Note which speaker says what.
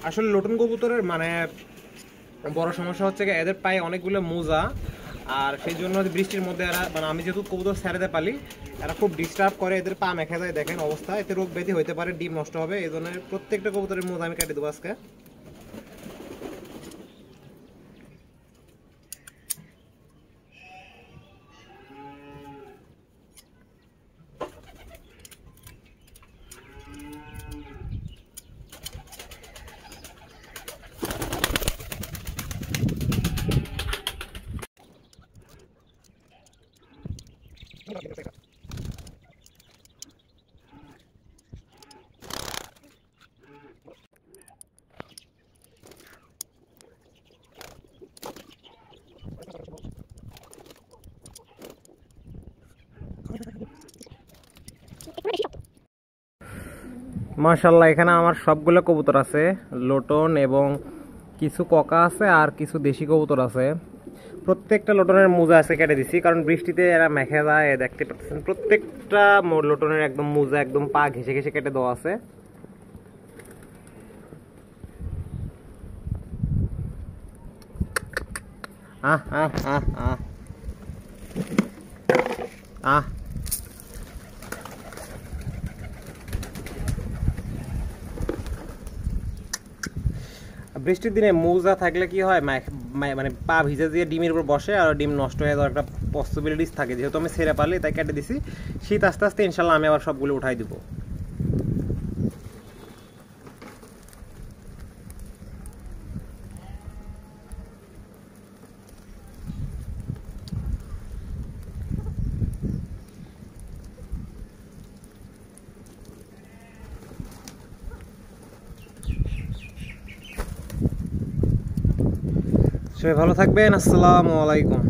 Speaker 1: আসলে লটন কবুতরের মানে বড় সমস্যা হচ্ছে কি এদের পায়ে অনেকগুলো মোজা, আর সেই জন্য বৃষ্টির মধ্যে এরা মানে আমি যেহেতু কবুতর ছেড়ে পালি, এরা খুব ডিস্টার্ব করে, এদের পা মেখে যায় দেখেন অবস্থা, এতে রোগ ব্যাধি হতে পারে, ডিম নষ্ট হবে, এই জন্য প্রত্যেকটা কবুতরের মোজা আমি কেটে দেবো আজকে। মাশাআল্লাহ, এখানে আমার সবগুলো কবুতর আছে, লোটন এবং কিছু ককা আছে আর কিছু দেশি কবুতর আছে। প্রত্যেকটা লোটনের মোজা আছে কেটে দিছি, কারণ বৃষ্টিতে এরা মেখে যায়, দেখতে পাচ্ছেন প্রত্যেকটা লোটনের একদম মোজা একদম পা ঘেসে ঘেসে কেটে দেওয়া আছে। আহ আহ আহ আহ আহ বৃষ্টির দিনে মৌজা থাকলে কি হয়, মানে পা ভিজে দিয়ে ডিমের উপর বসে আর ডিম নষ্ট হয়ে যাওয়ার একটা পসিবিলিটিস থাকে, যেহেতু আমি ছেড়ে পারলি তাই কেটে দিছি। শীত আস্তে আস্তে ইনশাল্লাহ আমি আবার সবগুলো উঠাই দিব। সবাই ভালো থাকবেন, আসসালামু আলাইকুম।